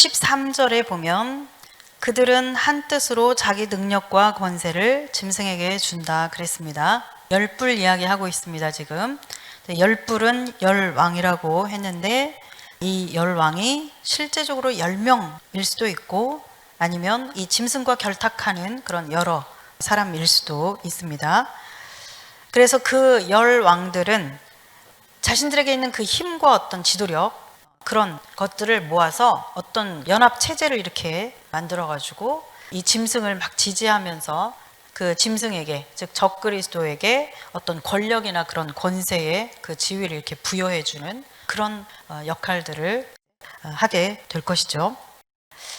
13절에 보면 그들은 한 뜻으로 자기 능력과 권세를 짐승에게 준다 그랬습니다. 열불 이야기하고 있습니다. 지금 열불은 열왕이라고 했는데 이 열왕이 실제적으로 10명일 수도 있고 아니면 이 짐승과 결탁하는 그런 여러 사람일 수도 있습니다. 그래서 그 열왕들은 자신들에게 있는 그 힘과 어떤 지도력 그런 것들을 모아서 어떤 연합 체제를 이렇게 만들어 가지고 이 짐승을 막 지지하면서 그 짐승에게 즉 적그리스도에게 어떤 권력이나 그런 권세의 그 지위를 이렇게 부여해 주는 그런 역할들을 하게 될 것이죠.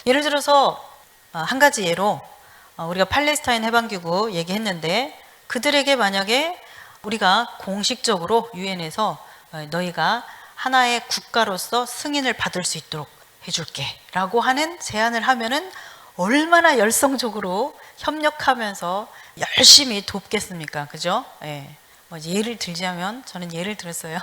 예를 들어서 한 가지 예로 우리가 팔레스타인 해방기구 얘기했는데 그들에게 만약에 우리가 공식적으로 유엔에서 너희가 하나의 국가로서 승인을 받을 수 있도록 해줄게 라고 하는 제안을 하면은 얼마나 열성적으로 협력하면서 열심히 돕겠습니까? 그죠? 예. 뭐 예를 들자면 저는 예를 들었어요.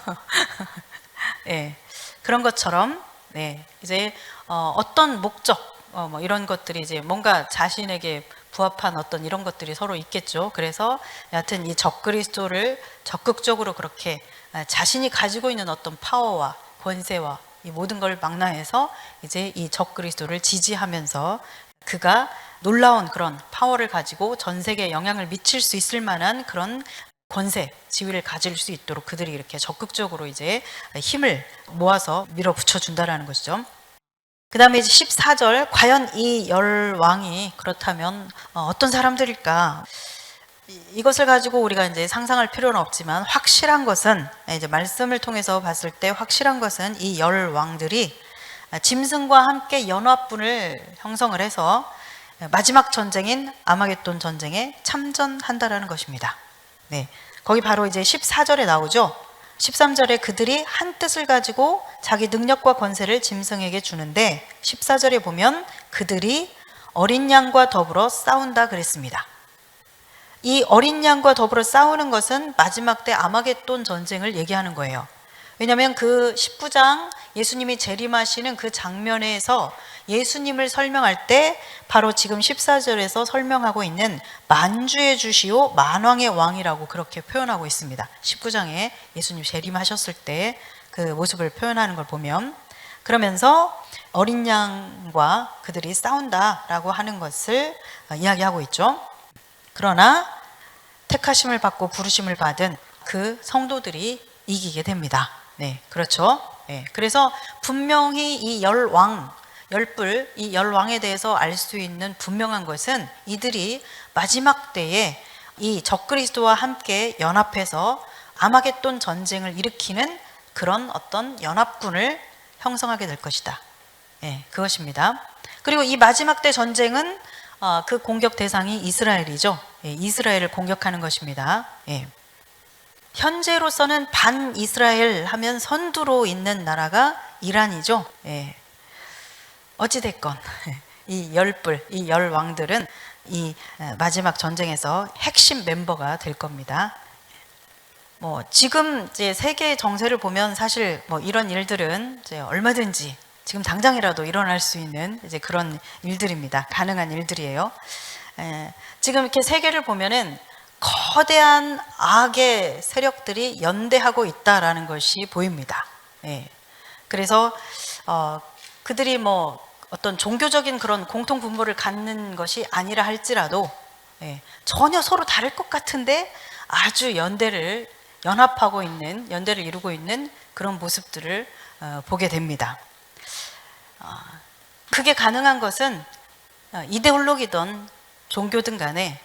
예. 그런 것처럼 네. 이제 어떤 목적 뭐 이런 것들이 이제 뭔가 자신에게 부합한 어떤 이런 것들이 서로 있겠죠. 그래서 여하튼 이 적그리스도를 적극적으로 그렇게 자신이 가지고 있는 어떤 파워와 권세와 이 모든 걸 망라해서 이제 이 적그리스도를 지지하면서 그가 놀라운 그런 파워를 가지고 전 세계에 영향을 미칠 수 있을 만한 그런 권세, 지위를 가질 수 있도록 그들이 이렇게 적극적으로 이제 힘을 모아서 밀어붙여 준다라는 것이죠. 그 다음에 이제 14절, 과연 이 열왕이 그렇다면 어떤 사람들일까? 이것을 가지고 우리가 이제 상상할 필요는 없지만 확실한 것은 이제 말씀을 통해서 봤을 때 확실한 것은 이 열왕들이 짐승과 함께 연합군을 형성을 해서 마지막 전쟁인 아마겟돈 전쟁에 참전한다라는 것입니다. 네. 거기 바로 이제 14절에 나오죠. 13절에 그들이 한 뜻을 가지고 자기 능력과 권세를 짐승에게 주는데 14절에 보면 그들이 어린 양과 더불어 싸운다 그랬습니다. 이 어린 양과 더불어 싸우는 것은 마지막 때 아마겟돈 전쟁을 얘기하는 거예요. 왜냐하면 그 19장 예수님이 재림하시는 그 장면에서 예수님을 설명할 때 바로 지금 14절에서 설명하고 있는 만주의 주시오 만왕의 왕이라고 그렇게 표현하고 있습니다. 19장에 예수님 재림하셨을 때 그 모습을 표현하는 걸 보면 그러면서 어린 양과 그들이 싸운다라고 하는 것을 이야기하고 있죠. 그러나 택하심을 받고 부르심을 받은 그 성도들이 이기게 됩니다. 네, 그렇죠. 네, 그래서 분명히 이 열불, 이 열왕에 대해서 알 수 있는 분명한 것은 이들이 마지막 때에 이 적그리스도와 함께 연합해서 아마겟돈 전쟁을 일으키는 그런 어떤 연합군을 형성하게 될 것이다. 네, 그것입니다. 그리고 이 마지막 때 전쟁은 그 공격 대상이 이스라엘이죠. 예, 이스라엘을 공격하는 것입니다. 예. 현재로서는 반이스라엘 하면 선두로 있는 나라가 이란이죠. 예. 어찌됐건 이 열불, 이 열왕들은 이 마지막 전쟁에서 핵심 멤버가 될 겁니다. 뭐 지금 이제 세계 정세를 보면 사실 뭐 이런 일들은 이제 얼마든지 지금 당장이라도 일어날 수 있는 이제 그런 일들입니다. 가능한 일들이에요. 지금 이렇게 세계를 보면은 거대한 악의 세력들이 연대하고 있다라는 것이 보입니다. 예. 그래서 그들이 뭐 어떤 종교적인 그런 공통 분모를 갖는 것이 아니라 할지라도 전혀 서로 다를 것 같은데 아주 연합하고 있는 연대를 이루고 있는 그런 모습들을 보게 됩니다. 그게 가능한 것은 이데올로기든 종교든 간에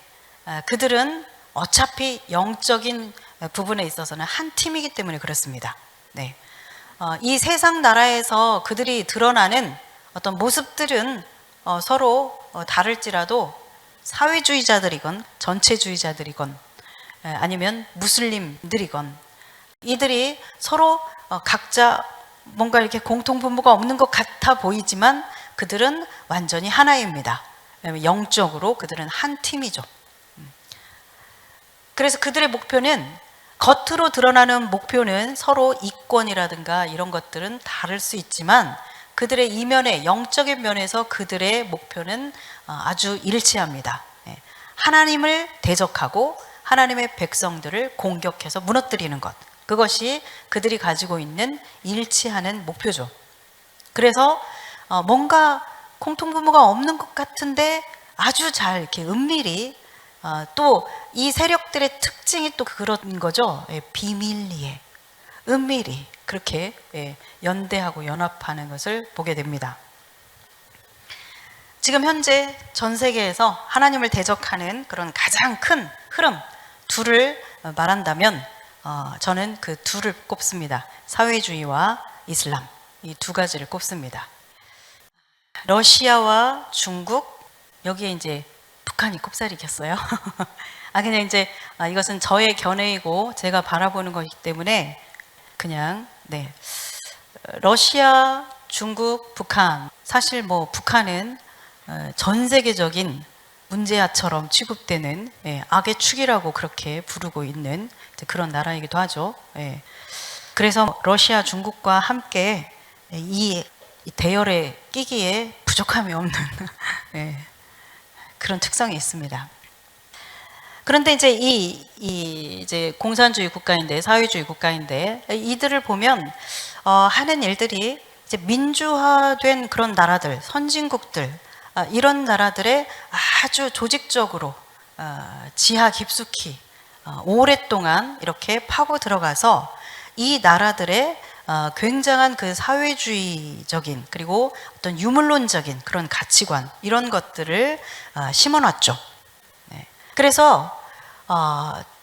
그들은 어차피 영적인 부분에 있어서는 한 팀이기 때문에 그렇습니다. 네. 이 세상 나라에서 그들이 드러나는 어떤 모습들은 서로 다를지라도 사회주의자들이건 전체주의자들이건 아니면 무슬림들이건 이들이 서로 각자 뭔가 이렇게 공통분모가 없는 것 같아 보이지만 그들은 완전히 하나입니다. 영적으로 그들은 한 팀이죠. 그래서 그들의 목표는 겉으로 드러나는 목표는 서로 이권이라든가 이런 것들은 다를 수 있지만 그들의 이면에 영적인 면에서 그들의 목표는 아주 일치합니다. 하나님을 대적하고 하나님의 백성들을 공격해서 무너뜨리는 것, 그것이 그들이 가지고 있는 일치하는 목표죠. 그래서 뭔가 공통분모가 없는 것 같은데 아주 잘 이렇게 은밀히, 또 이 세력들의 특징이 또 그런 거죠. 비밀리에, 은밀히 그렇게 연대하고 연합하는 것을 보게 됩니다. 지금 현재 전 세계에서 하나님을 대적하는 그런 가장 큰 흐름 둘을 말한다면 저는 그 둘을 꼽습니다. 사회주의와 이슬람, 이 두 가지를 꼽습니다. 러시아와 중국, 여기에 이제 북한이 꼽사리겠어요. 그냥 이제 이것은 저의 견해이고 제가 바라보는 것이기 때문에 그냥 러시아, 중국, 북한, 사실 뭐 북한은 전 세계적인 문제아처럼 취급되는 악의 축이라고 그렇게 부르고 있는 그런 나라이기도 하죠. 그래서 러시아, 중국과 함께 이 대열에 끼기에 부족함이 없는 그런 특성이 있습니다. 그런데 이제 이제 공산주의 국가인데, 사회주의 국가인데, 이들을 보면 하는 일들이 이제 민주화된 그런 나라들, 선진국들, 이런 나라들의 아주 조직적으로 지하 깊숙이 오랫동안 이렇게 파고 들어가서 이 나라들의 굉장한 그 사회주의적인, 그리고 어떤 유물론적인 그런 가치관, 이런 것들을 심어놨죠. 그래서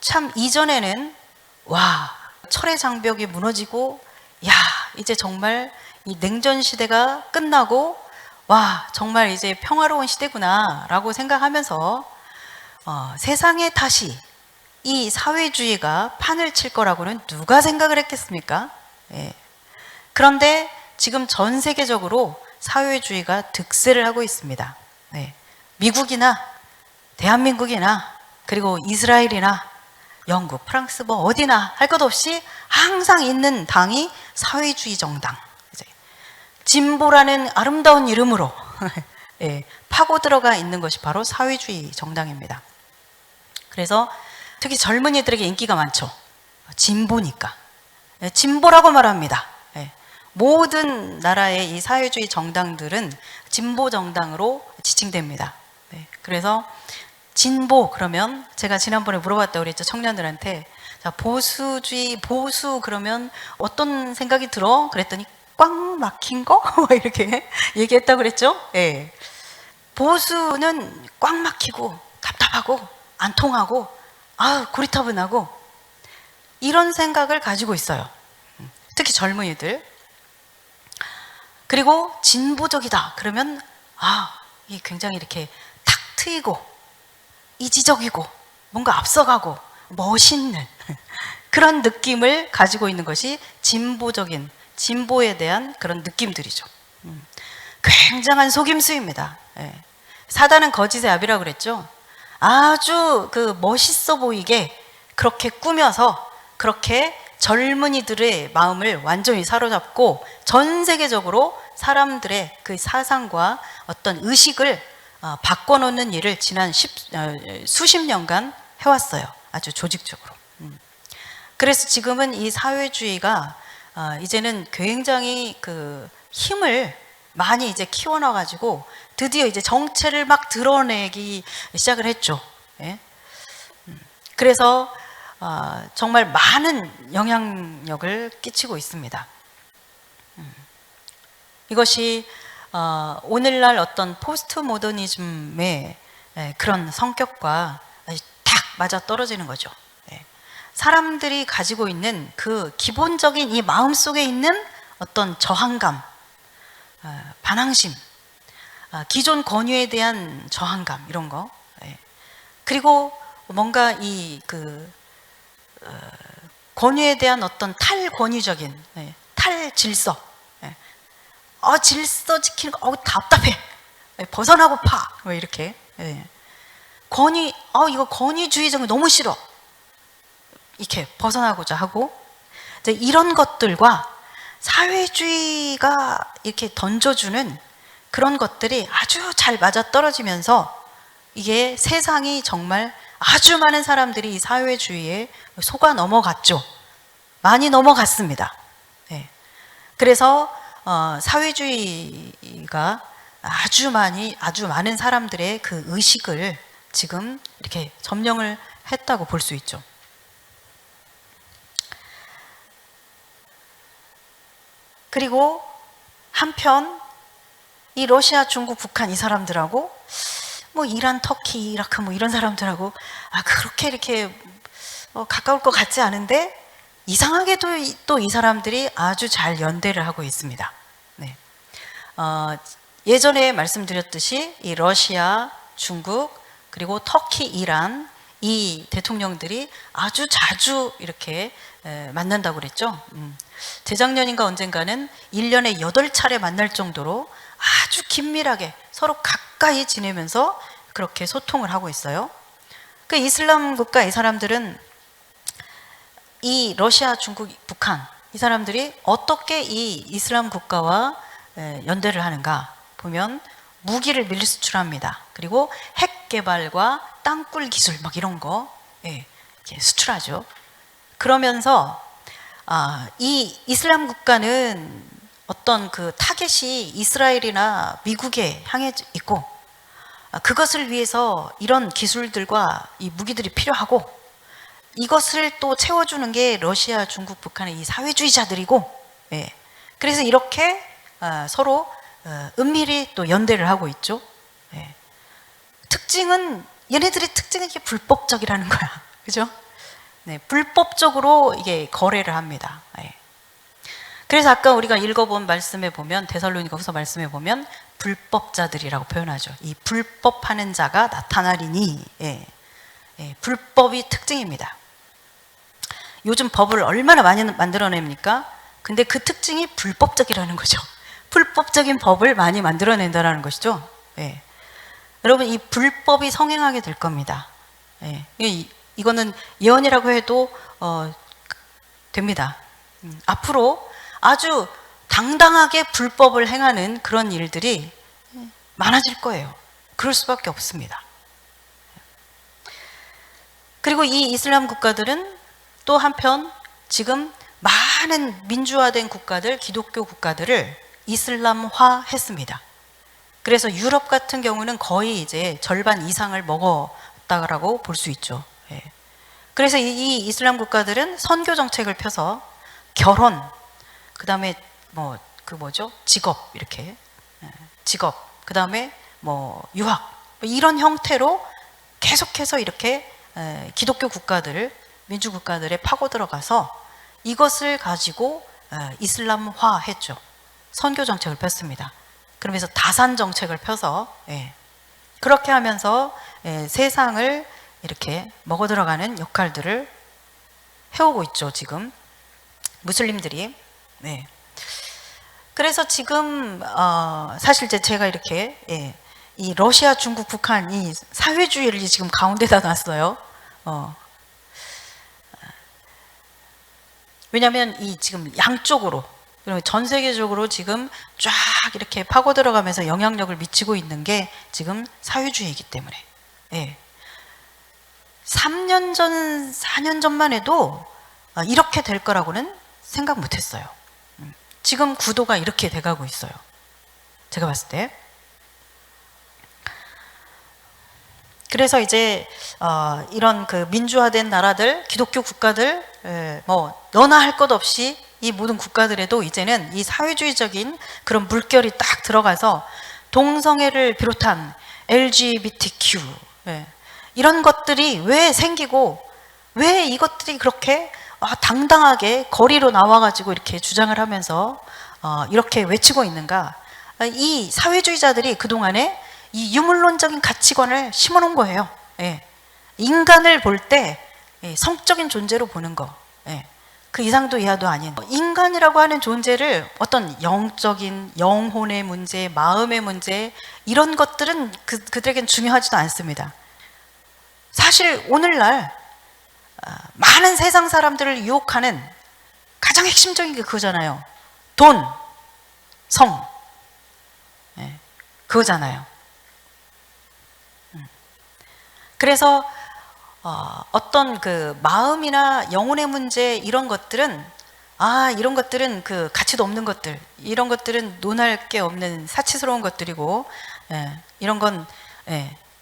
참 이전에는 와, 철의 장벽이 무너지고, 야, 이제 정말 이 냉전 시대가 끝나고, 와, 정말 이제 평화로운 시대구나 라고 생각하면서 세상에 다시 이 사회주의가 판을 칠 거라고는 누가 생각을 했겠습니까? 그런데 지금 전 세계적으로 사회주의가 득세를 하고 있습니다. 미국이나 대한민국이나 그리고 이스라엘이나 영국, 프랑스 뭐 어디나 할 것 없이 항상 있는 당이 사회주의 정당, 진보라는 아름다운 이름으로 파고 들어가 있는 것이 바로 사회주의 정당입니다. 그래서 특히 젊은이들에게 인기가 많죠. 진보니까. 진보라고 말합니다. 모든 나라의 이 사회주의 정당들은 진보 정당으로 지칭됩니다. 그래서 진보 그러면, 제가 지난번에 물어봤다고 그랬죠. 청년들한테. 자, 보수주의, 보수 그러면 어떤 생각이 들어? 그랬더니 꽉 막힌 거? 이렇게 얘기했다고 그랬죠. 보수는 꽉 막히고 답답하고 안 통하고 고리타분하고 이런 생각을 가지고 있어요. 특히 젊은이들. 그리고 진보적이다 그러면 이 굉장히 이렇게 탁 트이고 이지적이고 뭔가 앞서가고 멋있는 그런 느낌을 가지고 있는 것이 진보적인, 진보에 대한 그런 느낌들이죠. 굉장한 속임수입니다. 사단은 거짓의 압이라고 그랬죠. 아주 그 멋있어 보이게 그렇게 꾸며서 그렇게 젊은이들의 마음을 완전히 사로잡고 전 세계적으로 사람들의 그 사상과 어떤 의식을 바꿔놓는 일을 지난 수십 년간 해왔어요. 아주 조직적으로. 그래서 지금은 이 사회주의가 이제는 굉장히 그 힘을 많이 이제 키워놔가지고 드디어 이제 정체를 막 드러내기 시작을 했죠. 그래서 정말 많은 영향력을 끼치고 있습니다. 이것이 오늘날 어떤 포스트 모더니즘의 그런 성격과 딱 맞아 떨어지는 거죠. 사람들이 가지고 있는 그 기본적인 이 마음속에 있는 어떤 저항감, 반항심, 기존 권위에 대한 저항감, 이런 거. 그리고 뭔가 이 권위에 대한 어떤 탈권위적인 탈질서, 질서 지키는 거 답답해, 벗어나고파, 왜 이렇게 권위, 이거 권위주의적인 너무 싫어, 이렇게 벗어나고자 하고, 이런 것들과 사회주의가 이렇게 던져주는 그런 것들이 아주 잘 맞아떨어지면서 이게 세상이 정말 아주 많은 사람들이 이 사회주의에 속아 넘어갔죠. 많이 넘어갔습니다. 네. 그래서 사회주의가 아주 많은 사람들의 그 의식을 지금 이렇게 점령을 했다고 볼 수 있죠. 그리고 한편 이 러시아, 중국, 북한 이 사람들하고 뭐 이란, 터키, 이라크 뭐 이런 사람들하고 그렇게 이렇게 가까울 것 같지 않은데 이상하게도 또 이 사람들이 아주 잘 연대를 하고 있습니다. 네. 예전에 말씀드렸듯이 이 러시아, 중국, 그리고 터키, 이란 이 대통령들이 아주 자주 이렇게 만난다고 그랬죠. 재작년인가 언젠가는 1년에 8차례 만날 정도로 아주 긴밀하게 서로 가까이 지내면서 그렇게 소통을 하고 있어요. 그 이슬람 국가 이 사람들은 이 러시아, 중국, 북한 이 사람들이 어떻게 이 이슬람 국가와 연대를 하는가 보면 무기를 밀수출합니다. 그리고 핵 개발과 땅굴 기술 막 이런 거 이렇게 수출하죠. 그러면서 이 이슬람 국가는 어떤 그 타겟이 이스라엘이나 미국에 향해 있고 그것을 위해서 이런 기술들과 이 무기들이 필요하고 이것을 또 채워주는 게 러시아, 중국, 북한의 이 사회주의자들이고 그래서 이렇게 서로 은밀히 또 연대를 하고 있죠. 얘네들의 특징은 이게 불법적이라는 거야. 그죠? 네, 불법적으로 이게 거래를 합니다. 그래서 아까 우리가 읽어본 말씀에 보면 데살로니가후서 말씀에 보면 불법자들이라고 표현하죠. 이 불법하는 자가 나타나리니 불법이 특징입니다. 요즘 법을 얼마나 많이 만들어냅니까? 근데 그 특징이 불법적이라는 거죠. 불법적인 법을 많이 만들어낸다는 것이죠. 여러분 이 불법이 성행하게 될 겁니다. 이거는 예언이라고 해도 됩니다. 앞으로 아주 당당하게 불법을 행하는 그런 일들이 많아질 거예요. 그럴 수밖에 없습니다. 그리고 이 이슬람 국가들은 또 한편 지금 많은 민주화된 국가들, 기독교 국가들을 이슬람화했습니다. 그래서 유럽 같은 경우는 거의 이제 절반 이상을 먹었다라고 볼 수 있죠. 그래서 이 이슬람 국가들은 선교 정책을 펴서 결혼, 그 다음에 직업 이렇게 직업, 그 다음에 유학 이런 형태로 계속해서 이렇게 기독교 국가들을 민주 국가들에 파고 들어가서 이것을 가지고 이슬람화했죠. 선교 정책을 폈습니다. 그러면서 다산 정책을 펴서 그렇게 하면서 세상을 이렇게 먹어 들어가는 역할들을 해오고 있죠. 지금 무슬림들이. 그래서 지금 사실 제가 이렇게 이 러시아, 중국, 북한 이 사회주의를 지금 가운데다 놨어요. 왜냐하면 이 지금 양쪽으로 전 세계적으로 지금 쫙 이렇게 파고 들어가면서 영향력을 미치고 있는 게 지금 사회주의이기 때문에 3년 전, 4년 전만 해도 이렇게 될 거라고는 생각 못 했어요. 지금 구도가 이렇게 돼가고 있어요. 제가 봤을 때. 그래서 이제 이런 그 민주화된 나라들, 기독교 국가들, 너나 할 것 없이 이 모든 국가들에도 이제는 이 사회주의적인 그런 물결이 딱 들어가서 동성애를 비롯한 LGBTQ 이런 것들이 왜 생기고 왜 이것들이 그렇게 당당하게 거리로 나와가지고 이렇게 주장을 하면서 이렇게 외치고 있는가? 이 사회주의자들이 그동안에 이 유물론적인 가치관을 심어놓은 거예요. 인간을 볼 때 성적인 존재로 보는 거. 그 이상도 이하도 아닌 인간이라고 하는 존재를 어떤 영적인 영혼의 문제, 마음의 문제 이런 것들은 그들에겐 중요하지도 않습니다. 사실 오늘날 많은 세상 사람들을 유혹하는 가장 핵심적인 게 그거잖아요. 돈, 성, 예, 그거잖아요. 그래서 어떤 그 마음이나 영혼의 문제 이런 것들은 이런 것들은 그 가치도 없는 것들, 이런 것들은 논할 게 없는 사치스러운 것들이고, 예, 이런 건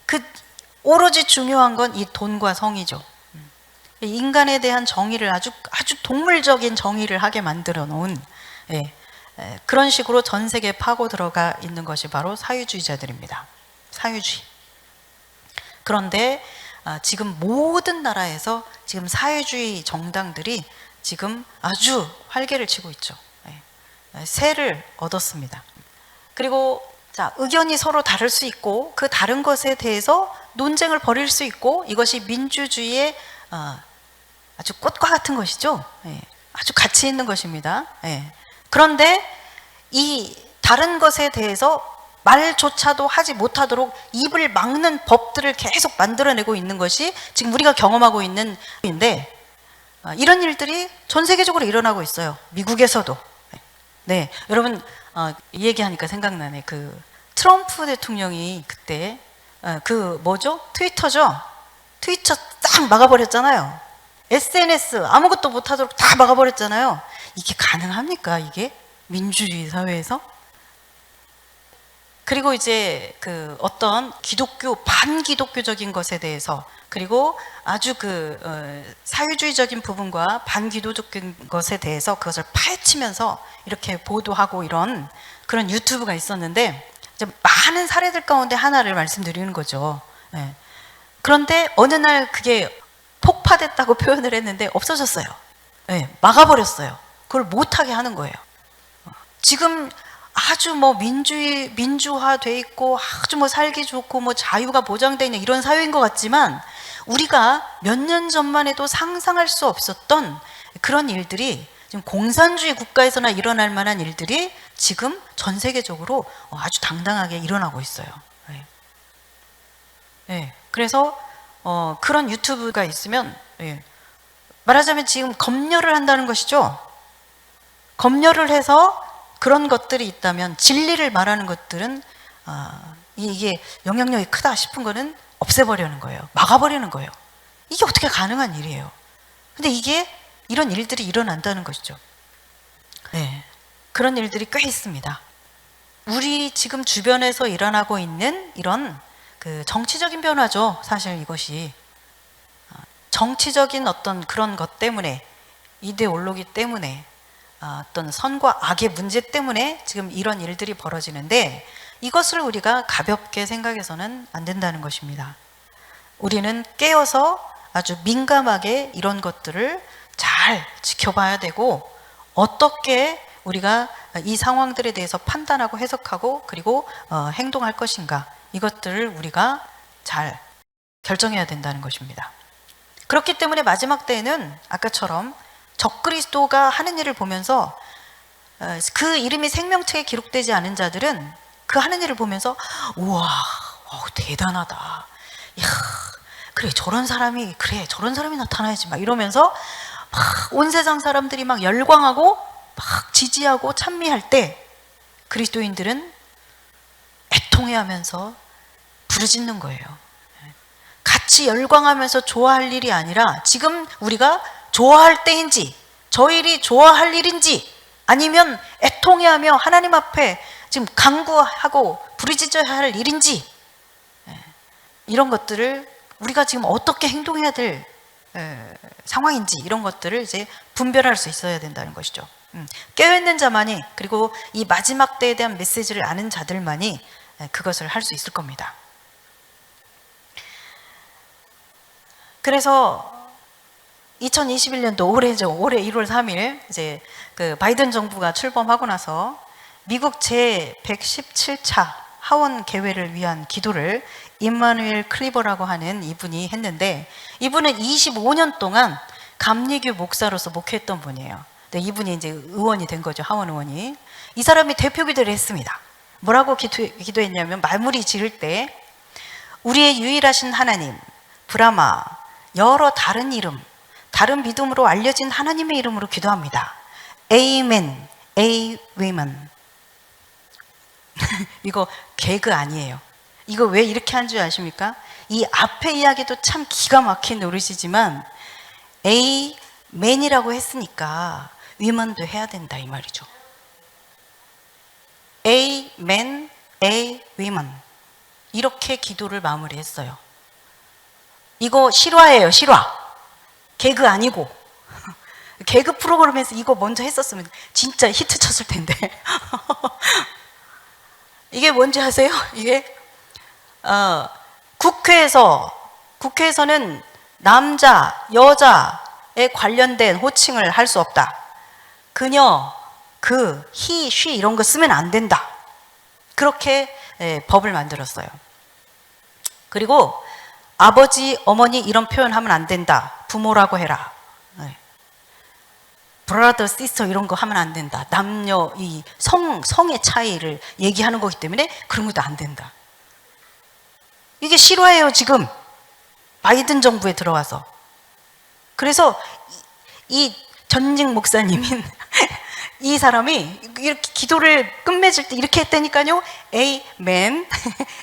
그 오로지 중요한 건 이 돈과 성이죠. 인간에 대한 정의를 아주 동물적인 정의를 하게 만들어 놓은 그런 식으로 전 세계에 파고 들어가 있는 것이 바로 사회주의자들입니다. 사회주의. 그런데 지금 모든 나라에서 지금 사회주의 정당들이 지금 아주 활개를 치고 있죠. 세를 얻었습니다. 그리고 자, 의견이 서로 다를 수 있고 그 다른 것에 대해서 논쟁을 벌일 수 있고 이것이 민주주의의 아주 꽃과 같은 것이죠. 아주 가치 있는 것입니다. 그런데 이 다른 것에 대해서 말조차도 하지 못하도록 입을 막는 법들을 계속 만들어내고 있는 것이 지금 우리가 경험하고 있는 일인데, 이런 일들이 전 세계적으로 일어나고 있어요. 미국에서도. 네, 여러분 이 얘기하니까 생각나네. 그 트럼프 대통령이 그때 그 뭐죠? 트위터죠? 트위터 딱 막아버렸잖아요. SNS 아무것도 못하도록 다 막아버렸잖아요. 이게 가능합니까? 이게 민주주의 사회에서? 그리고 이제 그 어떤 기독교 반기독교적인 것에 대해서, 그리고 아주 그 사회주의적인 부분과 반기독적인 것에 대해서 그것을 파헤치면서 이렇게 보도하고 이런 그런 유튜브가 있었는데, 이제 많은 사례들 가운데 하나를 말씀드리는 거죠. 그런데 어느 날 그게 폭파됐다고 표현을 했는데 없어졌어요. 막아버렸어요. 그걸 못하게 하는 거예요. 지금 아주 뭐 민주화돼 있고 아주 뭐 살기 좋고 뭐 자유가 보장되어 있는 이런 사회인 것 같지만, 우리가 몇 년 전만 해도 상상할 수 없었던 그런 일들이 지금 공산주의 국가에서나 일어날 만한 일들이 지금 전 세계적으로 아주 당당하게 일어나고 있어요. 그래서 그런 유튜브가 있으면 말하자면 지금 검열을 한다는 것이죠. 검열을 해서 그런 것들이 있다면, 진리를 말하는 것들은 이게 영향력이 크다 싶은 거는 없애버리는 거예요. 막아버리는 거예요. 이게 어떻게 가능한 일이에요. 근데 이런 일들이 일어난다는 것이죠. 그런 일들이 꽤 있습니다. 우리 지금 주변에서 일어나고 있는 이런 그 정치적인 변화죠. 사실 이것이 정치적인 어떤 그런 것 때문에, 이데올로기 때문에, 어떤 선과 악의 문제 때문에 지금 이런 일들이 벌어지는데, 이것을 우리가 가볍게 생각해서는 안 된다는 것입니다. 우리는 깨어서 아주 민감하게 이런 것들을 잘 지켜봐야 되고, 어떻게 우리가 이 상황들에 대해서 판단하고 해석하고 그리고 행동할 것인가, 이것들을 우리가 잘 결정해야 된다는 것입니다. 그렇기 때문에 마지막 때에는 아까처럼 적그리스도가 하는 일을 보면서 그 이름이 생명책에 기록되지 않은 자들은 그 하는 일을 보면서 우와, 대단하다. 이야, 그래 저런 사람이 나타나야지 막 이러면서 막 온 세상 사람들이 막 열광하고 막 지지하고 찬미할 때, 그리스도인들은 애통해하면서 부르짖는 거예요. 같이 열광하면서 좋아할 일이 아니라, 지금 우리가 좋아할 때인지, 저 일이 좋아할 일인지, 아니면 애통해하며 하나님 앞에 지금 간구하고 부르짖어야 할 일인지, 이런 것들을 우리가 지금 어떻게 행동해야 될 상황인지, 이런 것들을 이제 분별할 수 있어야 된다는 것이죠. 깨어있는 자만이, 그리고 이 마지막 때에 대한 메시지를 아는 자들만이 그것을 할 수 있을 겁니다. 그래서 2021년도 올해 1월 3일 이제 그 바이든 정부가 출범하고 나서 미국 제 117차 하원 개회를 위한 기도를 임마누엘 클리버라고 하는 이분이 했는데, 이분은 25년 동안 감리교 목사로서 목회했던 분이에요. 근데 이분이 이제 의원이 된 거죠. 하원 의원이. 이 사람이 대표 기도를 했습니다. 뭐라고 기도했냐면, 마무리 지을 때 우리의 유일하신 하나님 브라마, 여러 다른 이름, 다른 믿음으로 알려진 하나님의 이름으로 기도합니다. 에이멘, A women. 이거 개그 아니에요. 이거 왜 이렇게 한 줄 아십니까? 이 앞에 이야기도 참 기가 막힌 노릇이지만 A man이라고 했으니까 women도 해야 된다 이 말이죠. A man, A women. 이렇게 기도를 마무리했어요. 이거 실화예요, 실화. 개그 아니고. 개그 프로그램에서 이거 먼저 했었으면 진짜 히트 쳤을 텐데. 이게 뭔지 아세요? 이게 국회에서는 남자, 여자에 관련된 호칭을 할 수 없다. 그녀, 그, he, she 이런 거 쓰면 안 된다. 그렇게 법을 만들었어요. 그리고 아버지, 어머니 이런 표현하면 안 된다. 부모라고 해라. 브라더, 시스터 이런 거 하면 안 된다. 남녀 이 성의 차이를 얘기하는 거기 때문에 그런 것도 안 된다. 이게 실화예요, 지금. 바이든 정부에 들어와서. 그래서 이 전직 목사님인 이 사람이 이렇게 기도를 끝맺을 때 이렇게 했다니까요. A man,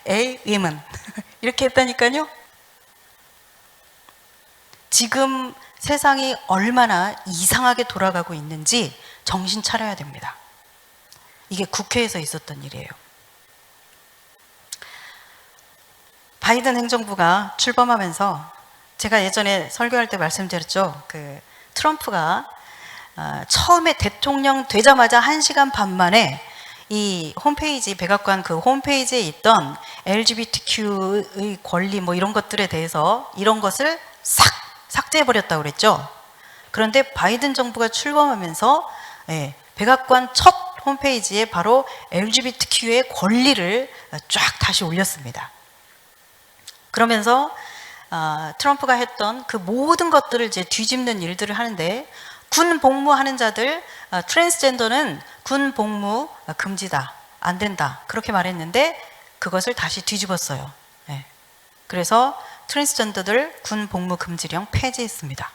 A women. 이렇게 했다니까요. 지금 세상이 얼마나 이상하게 돌아가고 있는지 정신 차려야 됩니다. 이게 국회에서 있었던 일이에요. 바이든 행정부가 출범하면서 제가 예전에 설교할 때 말씀드렸죠. 그 트럼프가 처음에 대통령 되자마자 1시간 반 만에 이 홈페이지, 백악관 그 홈페이지에 있던 LGBTQ의 권리 뭐 이런 것들에 대해서 이런 것을 싹 삭제해버렸다고 그랬죠. 그런데 바이든 정부가 출범하면서 백악관 첫 홈페이지에 바로 LGBTQ의 권리를 쫙 다시 올렸습니다. 그러면서 트럼프가 했던 그 모든 것들을 이제 뒤집는 일들을 하는데 군 복무하는 자들, 트랜스젠더는 군 복무 금지다, 안 된다 그렇게 말했는데 그것을 다시 뒤집었어요. 그래서 트랜스젠더들 군 복무 금지령 폐지했습니다.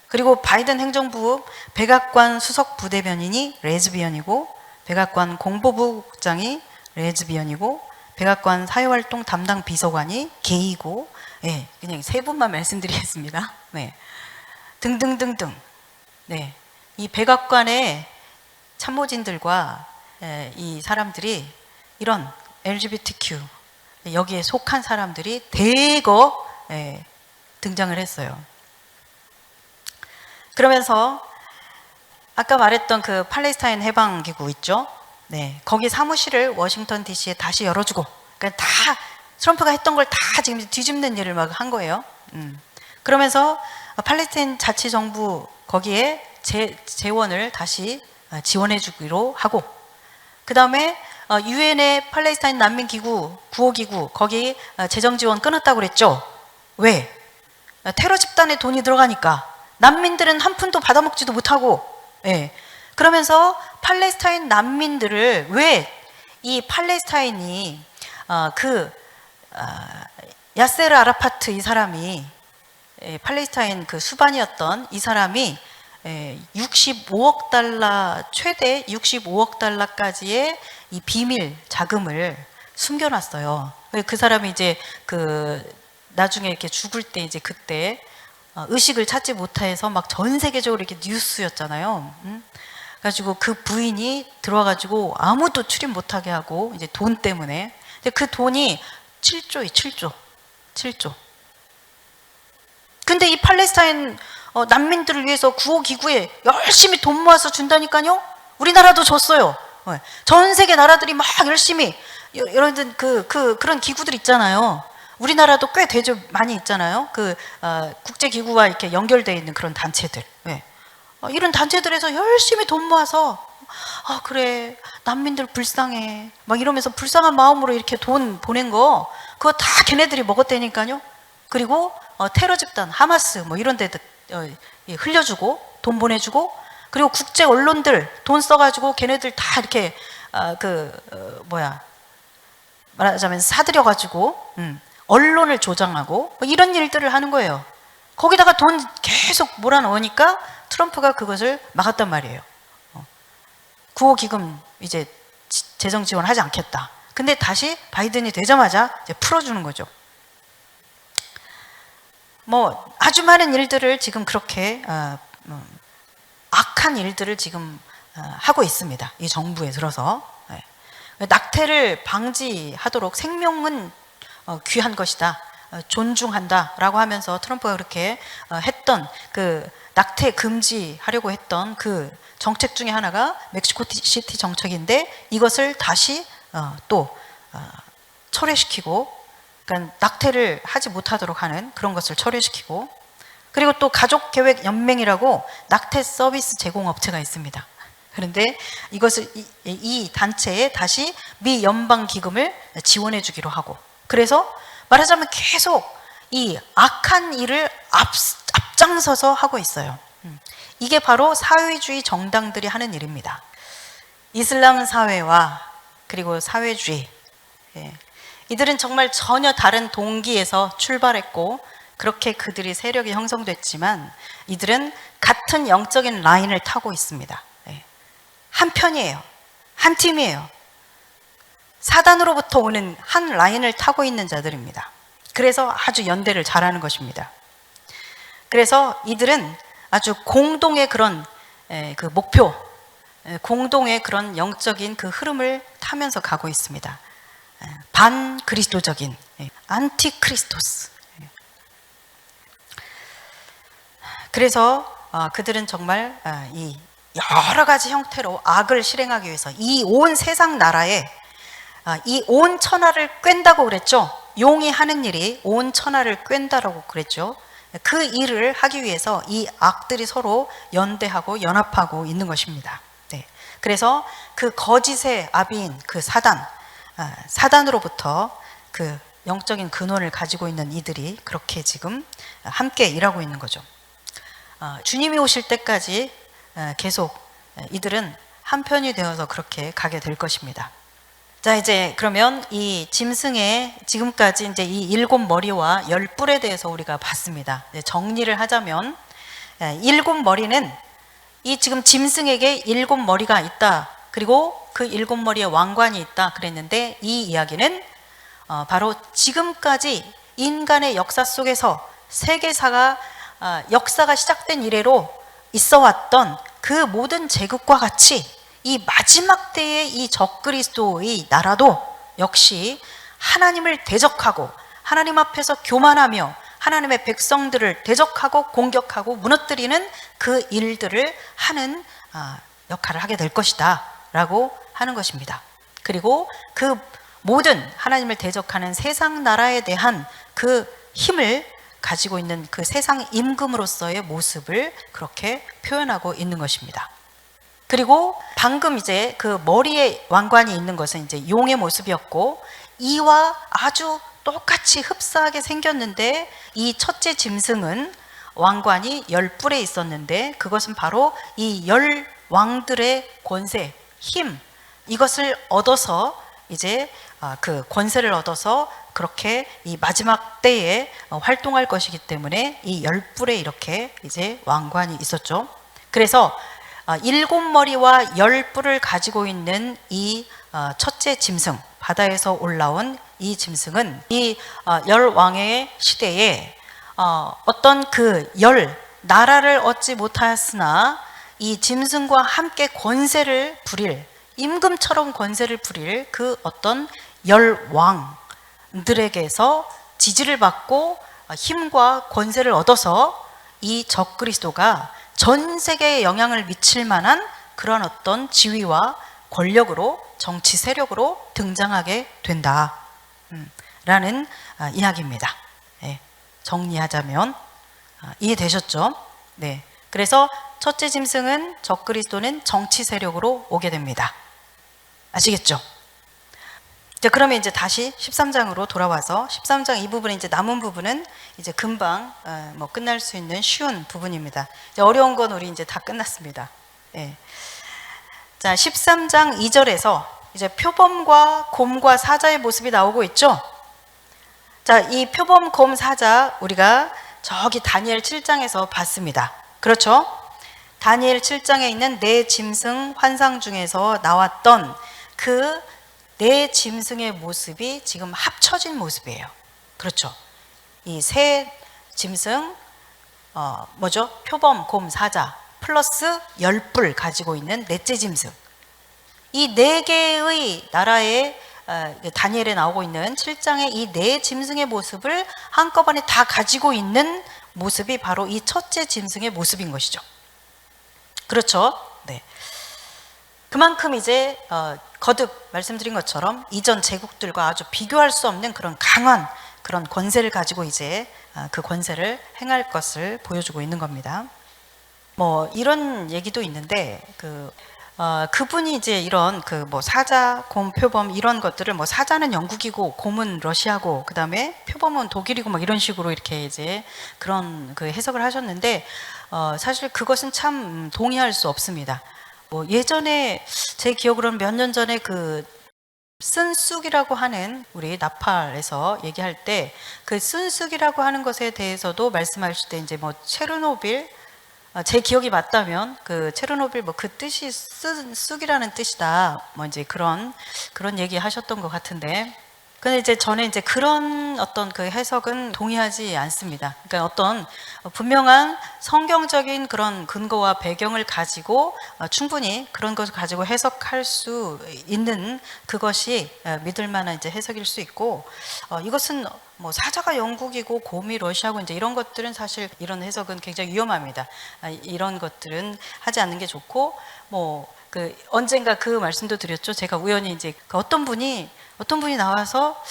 그리고 바이든 행정부 백악관 수석 부대변인이 레즈비언이고 백악관 공보부 국장이 레즈비언이고 백악관 사회활동 담당 비서관이 게이고 그냥 세 분만 말씀드리겠습니다. 등등등등. 이 백악관의 참모진들과 이 사람들이 이런 LGBTQ 여기에 속한 사람들이 대거 등장을 했어요. 그러면서 아까 말했던 그 팔레스타인 해방기구 있죠? 거기 사무실을 워싱턴 DC에 다시 열어주고, 그러니까 다 트럼프가 했던 걸 다 지금 뒤집는 일을 막 한 거예요. 그러면서 팔레스타인 자치정부 거기에 재원을 다시 지원해주기로 하고, 그 다음에 유엔의 팔레스타인 난민기구, 구호기구 거기 재정 지원 끊었다고 그랬죠. 왜? 테러 집단에 돈이 들어가니까 난민들은 한 푼도 받아먹지도 못하고. 그러면서 팔레스타인 난민들을 왜 이 팔레스타인이 야세르 아라파트 이 사람이 팔레스타인 그 수반이었던 이 사람이 65억 달러, 최대 65억 달러까지의 이 비밀 자금을 숨겨놨어요. 그 사람이 이제 나중에 이렇게 죽을 때 이제 그때 의식을 찾지 못해서 막 전 세계적으로 이렇게 뉴스였잖아요. 가지고 그 부인이 들어와가지고 아무도 출입 못하게 하고 이제 돈 때문에. 근데 그 돈이 7조. 근데 이 팔레스타인 난민들을 위해서 구호기구에 열심히 돈 모아서 준다니까요. 우리나라도 줬어요. 전 세계 나라들이 막 열심히 여러분들 그런 기구들 있잖아요. 우리나라도 꽤 대접 많이 있잖아요. 국제기구와 이렇게 연결되어 있는 그런 단체들. 이런 단체들에서 열심히 돈 모아서 그래 난민들 불쌍해 막 이러면서 불쌍한 마음으로 이렇게 돈 보낸 거 그거 다 걔네들이 먹었다니까요. 그리고 테러 집단 하마스 뭐 이런 데들 흘려주고 돈 보내주고, 그리고 국제 언론들 돈 써가지고 걔네들 다 이렇게 말하자면 사들여가지고 언론을 조장하고 뭐 이런 일들을 하는 거예요. 거기다가 돈 계속 몰아넣으니까 트럼프가 그것을 막았단 말이에요. 구호기금 이제 재정 지원하지 않겠다. 근데 다시 바이든이 되자마자 이제 풀어주는 거죠. 뭐 아주 많은 일들을 지금 그렇게 악한 일들을 지금 하고 있습니다. 이 정부에 들어서. 낙태를 방지하도록 생명은 귀한 것이다. 존중한다라고 하면서 트럼프가 그렇게 했던 그 낙태 금지하려고 했던 그 정책 중에 하나가 멕시코시티 정책인데 이것을 다시 또 철회시키고, 그러니까 낙태를 하지 못하도록 하는 그런 것을 철회시키고, 그리고 또 가족계획연맹이라고 낙태 서비스 제공업체가 있습니다. 그런데 이것을 이 단체에 다시 미 연방 기금을 지원해 주기로 하고, 그래서 말하자면 계속 이 악한 일을 앞장서서 하고 있어요. 이게 바로 사회주의 정당들이 하는 일입니다. 이슬람 사회와 그리고 사회주의, 이들은 정말 전혀 다른 동기에서 출발했고 그렇게 그들이 세력이 형성됐지만 이들은 같은 영적인 라인을 타고 있습니다. 한 편이에요. 한 팀이에요. 사단으로부터 오는 한 라인을 타고 있는 자들입니다. 그래서 아주 연대를 잘하는 것입니다. 그래서 이들은 아주 공동의 그런 그 목표, 공동의 그런 영적인 그 흐름을 타면서 가고 있습니다. 반그리스도적인 안티크리스토스. 그래서 그들은 정말 이 여러 가지 형태로 악을 실행하기 위해서 이 온 세상 나라에 이 온 천하를 꿰다고 그랬죠. 용이 하는 일이 온 천하를 꿰다라고 그랬죠. 그 일을 하기 위해서 이 악들이 서로 연대하고 연합하고 있는 것입니다. 그래서 그 거짓의 아비인 그 사단으로부터 그 영적인 근원을 가지고 있는 이들이 그렇게 지금 함께 일하고 있는 거죠. 주님이 오실 때까지 계속 이들은 한편이 되어서 그렇게 가게 될 것입니다. 자, 이제 그러면 이 짐승의 지금까지 이제 이 7머리와 10뿔에 대해서 우리가 봤습니다. 정리를 하자면 7머리는 이 지금 짐승에게 7머리가 있다. 그리고 그 7머리의 왕관이 있다 그랬는데, 이 이야기는 바로 지금까지 인간의 역사 속에서 세계사가 역사가 시작된 이래로 있어 왔던 그 모든 제국과 같이 이 마지막 때의 이 적그리스도의 나라도 역시 하나님을 대적하고 하나님 앞에서 교만하며 하나님의 백성들을 대적하고 공격하고 무너뜨리는 그 일들을 하는 역할을 하게 될 것이다 라고 하는 것입니다. 그리고 그 모든 하나님을 대적하는 세상 나라에 대한 그 힘을 가지고 있는 그 세상 임금으로서의 모습을 그렇게 표현하고 있는 것입니다. 그리고 방금 이제 그 머리에 왕관이 있는 것은 이제 용의 모습이었고, 이와 아주 똑같이 흡사하게 생겼는데 이 첫째 짐승은 왕관이 10뿔에 있었는데 그것은 바로 이 10왕들의 권세, 힘, 이것을 얻어서 이제 그 권세를 얻어서 그렇게 이 마지막 때에 활동할 것이기 때문에 이 10뿔에 이렇게 이제 왕관이 있었죠. 그래서 7머리와 10뿔을 가지고 있는 이 첫째 짐승, 바다에서 올라온 이 짐승은 이 10왕의 시대에 어떤 그 나라를 얻지 못하였으나 이 짐승과 함께 권세를 부릴, 임금처럼 권세를 부릴 그 어떤 10왕들에게서 지지를 받고 힘과 권세를 얻어서 이 적그리스도가 전 세계에 영향을 미칠 만한 그런 어떤 지위와 권력으로, 정치 세력으로 등장하게 된다 라는 이야기입니다. 정리하자면 이해되셨죠? 네. 그래서 첫째 짐승은 적그리스도는 정치 세력으로 오게 됩니다. 아시겠죠? 자, 그러면 이제 다시 13장으로 돌아와서 13장 이 부분에 이제 남은 부분은 이제 금방 뭐 끝날 수 있는 쉬운 부분입니다. 이제 어려운 건 우리 이제 다 끝났습니다. 자, 13장 2절에서 이제 표범과 곰과 사자의 모습이 나오고 있죠. 자, 이 표범, 곰, 사자 우리가 저기 다니엘 7장에서 봤습니다. 그렇죠? 다니엘 7장에 있는 네 짐승 환상 중에서 나왔던 그 네 짐승의 모습이 지금 합쳐진 모습이에요. 그렇죠. 이 세 짐승, 뭐죠? 표범, 곰, 사자 플러스 열뿔 가지고 있는 넷째 짐승. 이 네 개의 나라의 다니엘에 나오고 있는 7장의 이 네 짐승의 모습을 한꺼번에 다 가지고 있는 모습이 바로 이 첫째 짐승의 모습인 것이죠. 그렇죠? 네. 그만큼 이제 거듭 말씀드린 것처럼 이전 제국들과 아주 비교할 수 없는 그런 강한 그런 권세를 가지고 이제 그 권세를 행할 것을 보여주고 있는 겁니다. 뭐 이런 얘기도 있는데 그분이 이제 이런 뭐 사자, 곰, 표범 이런 것들을 뭐 사자는 영국이고 곰은 러시아고 그다음에 표범은 독일이고 막 이런 식으로 이렇게 이제 그런 그 해석을 하셨는데 사실 그것은 참 동의할 수 없습니다. 뭐 예전에 제 기억으로는 몇 년 전에 그 쓴쑥이라고 하는 우리 나팔에서 얘기할 때 그 쓴쑥이라고 하는 것에 대해서도 말씀하실 때 이제 뭐 체르노빌 제 기억이 맞다면 그 체르노빌 뭐 그 뜻이 쑥이라는 뜻이다 뭐 이제 그런 얘기 하셨던 것 같은데 근데 이제 저는 이제 그런 어떤 그 해석은 동의하지 않습니다. 그러니까 어떤 분명한 성경적인 그런 근거와 배경을 가지고 충분히 그런 것을 가지고 해석할 수 있는 그것이 믿을 만한 이제 해석일 수 있고 이것은 뭐 사자가 영국이고 곰이 러시아고 이제 이런 것들은 사실 이런 해석은 굉장히 위험합니다. 이런 것들은 하지 않는 게 좋고 뭐 언젠가 그 말씀도 드렸죠. 제가 우연히 이제 어떤 분이 나와서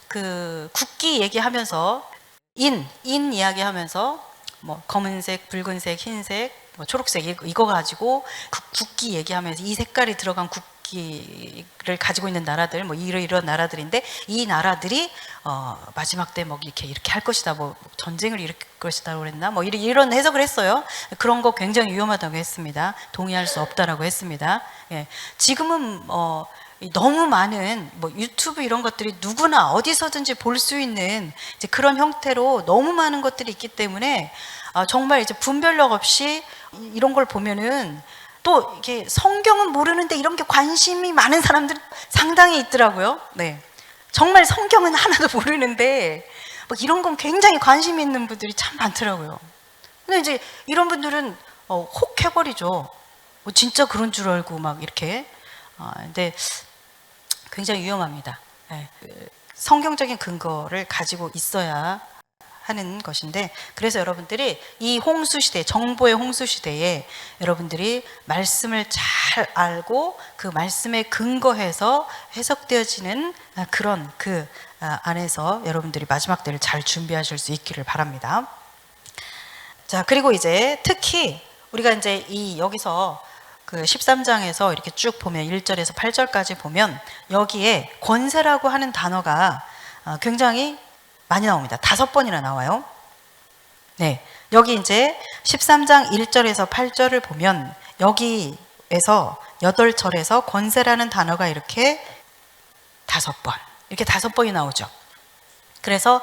그 국기 얘기하면서 인 이야기하면서 뭐 검은색, 붉은색, 흰색, 뭐 초록색 이거 가지고 국기 얘기하면서 이 색깔이 들어간 국기를 가지고 있는 나라들 뭐 이런 나라들인데 이 나라들이 마지막 때 뭐 이렇게 할 것이다 뭐 전쟁을 일으킬 것이다 그랬나 뭐 이런 해석을 했어요. 그런 거 굉장히 위험하다고 했습니다. 동의할 수 없다라고 했습니다. 예. 지금은 너무 많은 뭐 유튜브 이런 것들이 누구나 어디서든지 볼 수 있는 이제 그런 형태로 너무 많은 것들이 있기 때문에 정말 이제 분별력 없이 이런 걸 보면은 또 이게 성경은 모르는데 이런 게 관심이 많은 사람들 상당히 있더라고요. 네, 정말 성경은 하나도 모르는데 막 이런 건 굉장히 관심 있는 분들이 참 많더라고요. 근데 이제 이런 분들은 혹 해버리죠. 진짜 그런 줄 알고 막 이렇게. 근데 굉장히 위험합니다. 네. 성경적인 근거를 가지고 있어야 하는 것인데 그래서 여러분들이 이 홍수시대, 정보의 홍수시대에 여러분들이 말씀을 잘 알고 그 말씀에 근거해서 해석되어지는 그런 안에서 여러분들이 마지막 때를 잘 준비하실 수 있기를 바랍니다. 자, 그리고 이제 특히 우리가 이제 여기서 그 13장에서 이렇게 쭉 보면 1절에서 8절까지 보면 여기에 권세라고 하는 단어가 굉장히 많이 나옵니다. 5번이나 나와요. 네, 여기 이제 13장 1절에서 8절을 보면 여기에서 8절에서 권세라는 단어가 이렇게 5번, 이렇게 5번이 나오죠. 그래서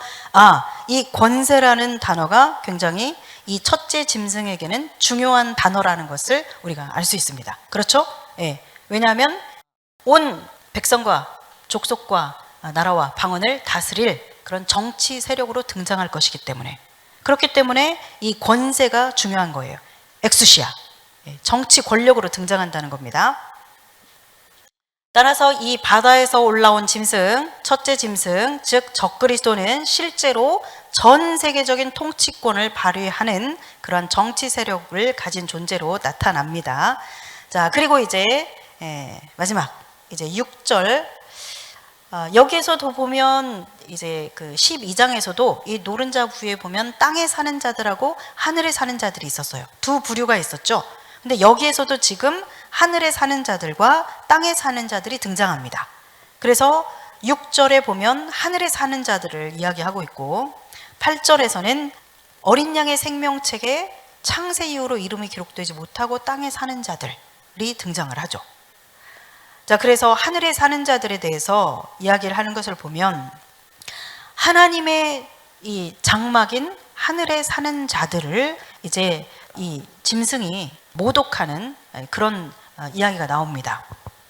이 권세라는 단어가 굉장히 이 첫째 짐승에게는 중요한 단어라는 것을 우리가 알 수 있습니다. 그렇죠? 예. 왜냐하면 온 백성과 족속과 나라와 방언을 다스릴 그런 정치 세력으로 등장할 것이기 때문에 그렇기 때문에 이 권세가 중요한 거예요. 엑수시아, 정치 권력으로 등장한다는 겁니다. 따라서 이 바다에서 올라온 짐승, 첫째 짐승, 즉 적그리스도는 실제로 전 세계적인 통치권을 발휘하는 그런 정치 세력을 가진 존재로 나타납니다. 자, 그리고 이제 마지막 이제 6절 여기에서도 보면 이제 그 12장에서도 이 노른자 부위에 보면 땅에 사는 자들하고 하늘에 사는 자들이 있었어요. 두 부류가 있었죠. 근데 여기에서도 지금 하늘에 사는 자들과 땅에 사는 자들이 등장합니다. 그래서 6절에 보면 하늘에 사는 자들을 이야기하고 있고 8절에서는 어린 양의 생명책에 창세 이후로 이름이 기록되지 못하고 땅에 사는 자들이 등장을 하죠. 자, 그래서 하늘에 사는 자들에 대해서 이야기를 하는 것을 보면 하나님의 이 장막인 하늘에 사는 자들을 이제 이 짐승이 모독하는 그런 이야기가 나옵니다.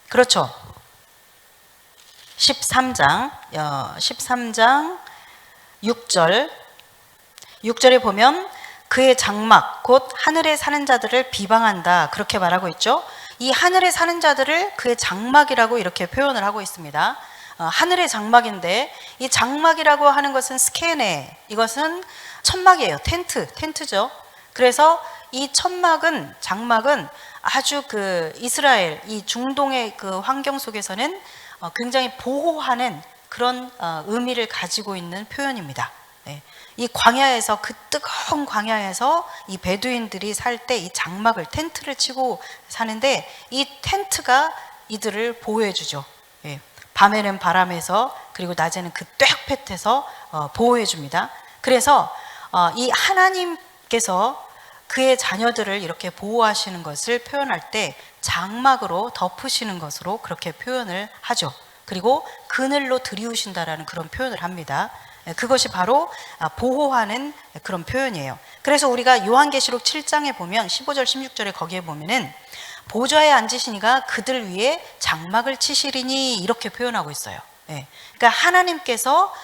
그렇죠. 13장 6절에 보면 그의 장막 곧 하늘에 사는 자들을 비방한다 그렇게 말하고 있죠. 이 하늘에 사는 자들을 그의 장막이라고 이렇게 표현을 하고 있습니다. 하늘의 장막인데 이 장막이라고 하는 것은 스케네, 이것은 천막이에요. 텐트죠. 그래서 이 장막은 아주 그 이스라엘, 이 중동의 그 환경 속에서는 굉장히 보호하는 그런 의미를 가지고 있는 표현입니다. 이 광야에서, 그 뜨거운 광야에서 이 베두인들이 살 때 이 장막을, 텐트를 치고 사는데 이 텐트가 이들을 보호해 주죠. 밤에는 바람에서, 그리고 낮에는 그 떼약볕에서 보호해 줍니다. 그래서 이 하나님께서 그의 자녀들을 이렇게 보호하시는 것을 표현할 때 장막으로 덮으시는 것으로 그렇게 표현을 하죠. 그리고 그늘로 들이우신다라는 그런 표현을 합니다. 그것이 바로 보호하는 그런 표현이에요. 그래서 우리가 요한계시록 7장에 보면 15절 16절에 거기에 보면은 보좌에 앉으신 이가 그들 위에 장막을 치시리니 이렇게 표현하고 있어요. 그러니까 하나님께서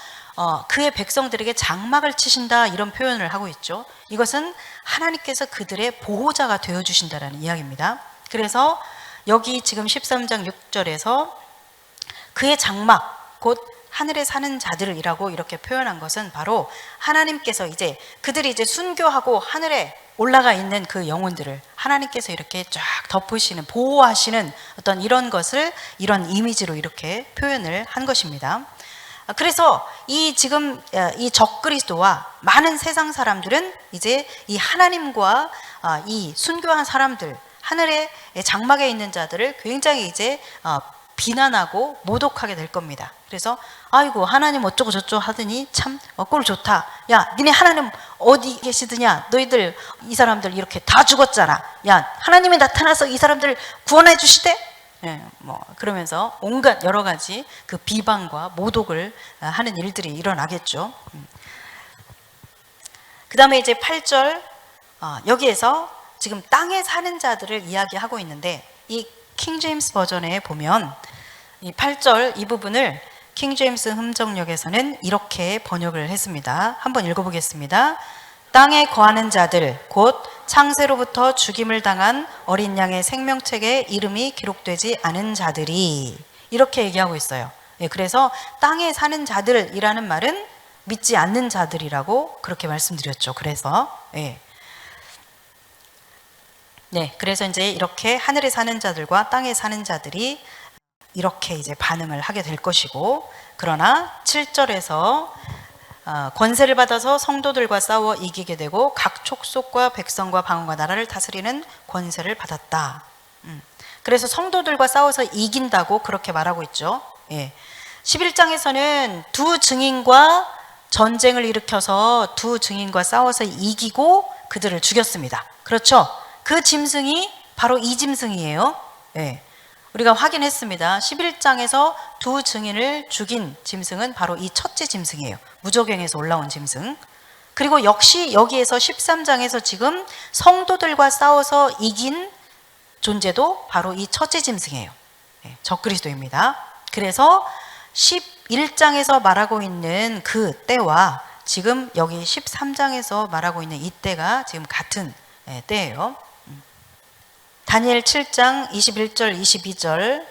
그의 백성들에게 장막을 치신다 이런 표현을 하고 있죠. 이것은 하나님께서 그들의 보호자가 되어주신다라는 이야기입니다. 그래서 여기 지금 13장 6절에서 그의 장막 곧 하늘에 사는 자들이라고 이렇게 표현한 것은 바로 하나님께서 그들이 순교하고 하늘에 올라가 있는 그 영혼들을 하나님께서 이렇게 쫙 덮으시는, 보호하시는 어떤 이런 것을 이런 이미지로 이렇게 표현을 한 것입니다. 그래서 지금 이 적그리스도와 많은 세상 사람들은 이제 이 하나님과 이 순교한 사람들, 하늘의 장막에 있는 자들을 굉장히 비난하고 모독하게 될 겁니다. 그래서 아이고 하나님 어쩌고 저쩌고 하더니 참 꼴 좋다. 야 니네 하나님 어디 계시더냐. 너희들 이 사람들 이렇게 다 죽었잖아. 야 하나님이 나타나서 이 사람들 구원해 주시대. 그러면서 온갖 여러 가지 그 비방과 모독을 하는 일들이 일어나겠죠. 그 다음에 이제 8절 여기에서 지금 땅에 사는 자들을 이야기하고 있는데 이 킹제임스 버전에 보면 이 8절 이 부분을 킹제임스 음정역에서는 이렇게 번역을 했습니다. 한번 읽어보겠습니다. 땅에 거하는 자들 곧 창세로부터 죽임을 당한 어린 양의 생명책에 이름이 기록되지 않은 자들이 이렇게 얘기하고 있어요. 그래서 땅에 사는 자들이라는 말은 믿지 않는 자들이라고 그렇게 말씀드렸죠. 그래서 그래서 이제 이렇게 하늘에 사는 자들과 땅에 사는 자들이 이렇게 이제 반응을 하게 될 것이고, 그러나 7절에서 권세를 받아서 성도들과 싸워 이기게 되고 각 족속과 백성과 방언과 나라를 다스리는 권세를 받았다. 그래서 성도들과 싸워서 이긴다고 그렇게 말하고 있죠. 11장에서는 두 증인과 전쟁을 일으켜서 두 증인과 싸워서 이기고 그들을 죽였습니다. 그렇죠? 그 짐승이 바로 이 짐승이에요. 우리가 확인했습니다. 11장에서 두 증인을 죽인 짐승은 바로 이 첫째 짐승이에요. 무저갱에서 올라온 짐승. 그리고 역시 여기에서 13장에서 지금 성도들과 싸워서 이긴 존재도 바로 이 첫째 짐승이에요. 적그리스도입니다. 그래서 11장에서 말하고 있는 그 때와 지금 여기 13장에서 말하고 있는 이 때가 지금 같은 때예요. 다니엘 7장 21절 22절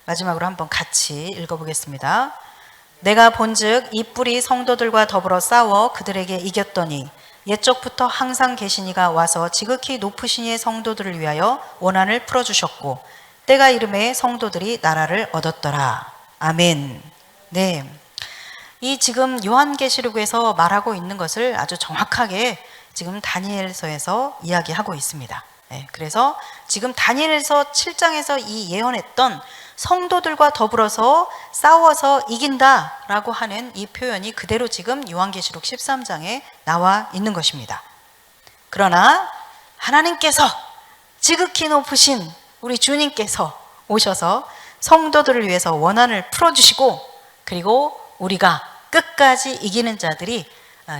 마지막으로 한번 같이 읽어보겠습니다. 내가 본즉 이 뿔이 성도들과 더불어 싸워 그들에게 이겼더니 옛적부터 항상 계신 이가 와서 지극히 높으신 이의 성도들을 위하여 원한을 풀어주셨고 때가 이름에 성도들이 나라를 얻었더라. 아멘. 이 지금 요한계시록에서 말하고 있는 것을 아주 정확하게 지금 다니엘서에서 이야기하고 있습니다. 그래서 지금 다니엘서 7장에서 이 예언했던 성도들과 더불어서 싸워서 이긴다라고 하는 이 표현이 그대로 지금 요한계시록 13장에 나와 있는 것입니다. 그러나 하나님께서 지극히 높으신 우리 주님께서 오셔서 성도들을 위해서 원한을 풀어주시고, 그리고 우리가 끝까지 이기는 자들이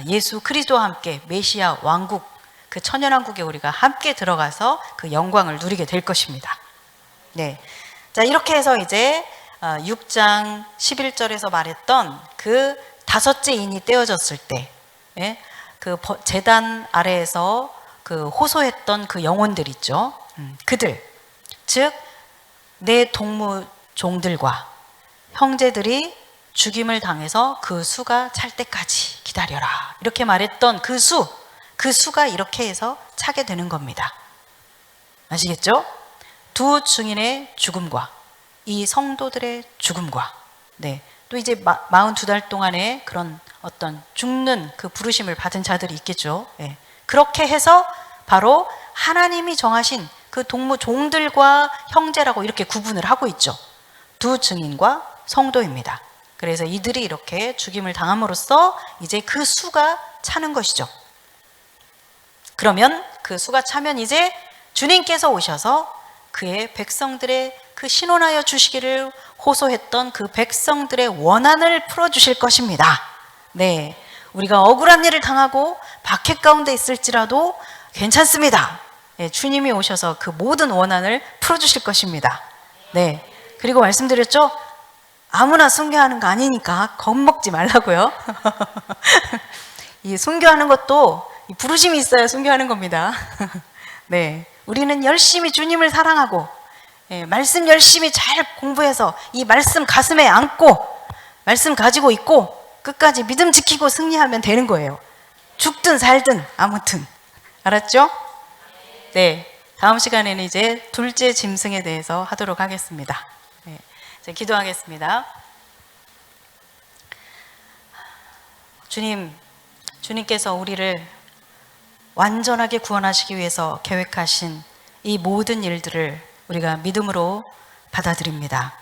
예수 그리스도와 함께 메시아 왕국 그 천연왕국에 우리가 함께 들어가서 그 영광을 누리게 될 것입니다. 네. 자, 이렇게 해서 이제 6장 11절에서 말했던 그 다섯째 인이 떼어졌을 때, 예? 그 제단 아래에서 그 호소했던 그 영혼들 있죠. 그들, 즉 내 동무 종들과 형제들이 죽임을 당해서 그 수가 찰 때까지 기다려라. 이렇게 말했던 그 수가 이렇게 해서 차게 되는 겁니다. 아시겠죠? 두 증인의 죽음과 이 성도들의 죽음과, 네, 또 이제 42달 동안의 그런 어떤 죽는 그 부르심을 받은 자들이 있겠죠. 네. 그렇게 해서 바로 하나님이 정하신 그 동무 종들과 형제라고 이렇게 구분을 하고 있죠. 두 증인과 성도입니다. 그래서 이들이 이렇게 죽임을 당함으로써 이제 그 수가 차는 것이죠. 그러면 그 수가 차면 이제 주님께서 오셔서 그의 백성들의 그 신원하여 주시기를 호소했던 그 백성들의 원한을 풀어주실 것입니다. 네, 우리가 억울한 일을 당하고 박해 가운데 있을지라도 괜찮습니다. 네, 주님이 오셔서 그 모든 원한을 풀어주실 것입니다. 네, 그리고 말씀드렸죠? 아무나 순교하는 거 아니니까 겁먹지 말라고요. 이 순교하는 것도 부르심이 있어야 순교하는 겁니다. 네, 우리는 열심히 주님을 사랑하고, 예, 말씀 열심히 잘 공부해서 이 말씀 가슴에 안고 말씀 가지고 있고 끝까지 믿음 지키고 승리하면 되는 거예요. 죽든 살든 아무튼. 알았죠? 네, 다음 시간에는 이제 둘째 짐승에 대해서 하도록 하겠습니다. 네, 이제 기도하겠습니다. 주님께서 우리를 완전하게 구원하시기 위해서 계획하신 이 모든 일들을 우리가 믿음으로 받아들입니다.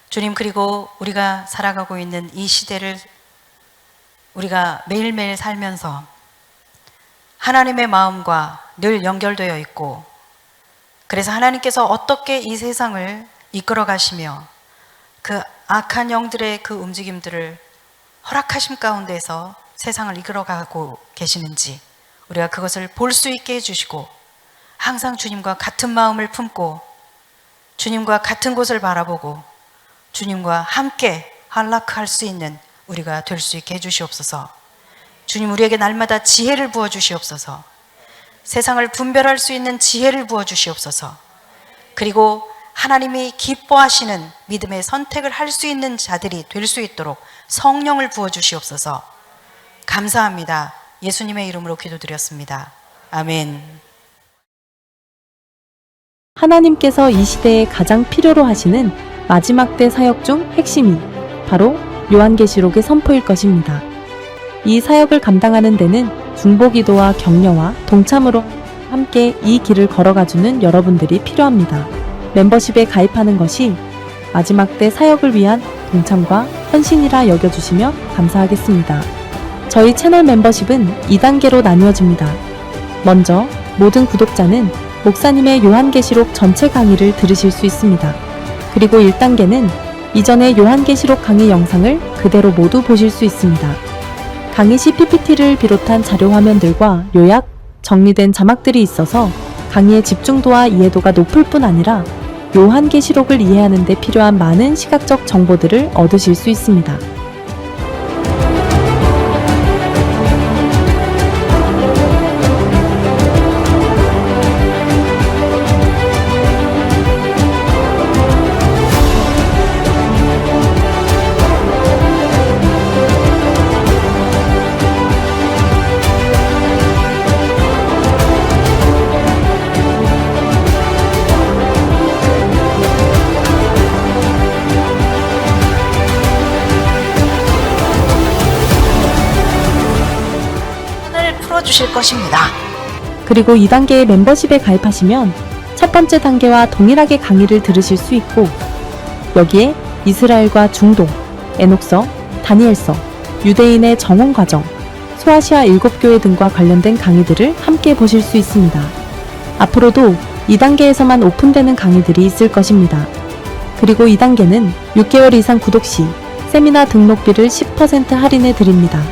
주님, 그리고 우리가 살아가고 있는 이 시대를 우리가 매일매일 살면서 하나님의 마음과 늘 연결되어 있고, 그래서 하나님께서 어떻게 이 세상을 이끌어 가시며 그 악한 영들의 그 움직임들을 허락하심 가운데서 세상을 이끌어 가고 계시는지 우리가 그것을 볼 수 있게 해주시고, 항상 주님과 같은 마음을 품고 주님과 같은 곳을 바라보고 주님과 함께 한락할 수 있는 우리가 될 수 있게 해주시옵소서. 주님, 우리에게 날마다 지혜를 부어주시옵소서. 세상을 분별할 수 있는 지혜를 부어주시옵소서. 그리고 하나님이 기뻐하시는 믿음의 선택을 할 수 있는 자들이 될 수 있도록 성령을 부어주시옵소서. 감사합니다. 예수님의 이름으로 기도드렸습니다. 아멘. 하나님께서 이 시대에 가장 필요로 하시는 마지막 때 사역 중 핵심이 바로 요한계시록의 선포일 것입니다. 이 사역을 감당하는 데는 중보기도와 격려와 동참으로 함께 이 길을 걸어가주는 여러분들이 필요합니다. 멤버십에 가입하는 것이 마지막 때 사역을 위한 동참과 헌신이라 여겨주시면 감사하겠습니다. 저희 채널 멤버십은 2단계로 나누어집니다. 먼저 모든 구독자는 목사님의 요한계시록 전체 강의를 들으실 수 있습니다. 그리고 1단계는 이전의 요한계시록 강의 영상을 그대로 모두 보실 수 있습니다. 강의 시 PPT를 비롯한 자료 화면들과 요약, 정리된 자막들이 있어서 강의의 집중도와 이해도가 높을 뿐 아니라 요한계시록을 이해하는 데 필요한 많은 시각적 정보들을 얻으실 수 있습니다. 주실 것입니다. 그리고 2단계의 멤버십에 가입하시면 첫 번째 단계와 동일하게 강의를 들으실 수 있고, 여기에 이스라엘과 중동, 에녹서, 다니엘서, 유대인의 정원 과정, 소아시아 7교회 등과 관련된 강의들을 함께 보실 수 있습니다. 앞으로도 2단계에서만 오픈되는 강의들이 있을 것입니다. 그리고 2단계는 6개월 이상 구독 시 세미나 등록비를 10% 할인해 드립니다.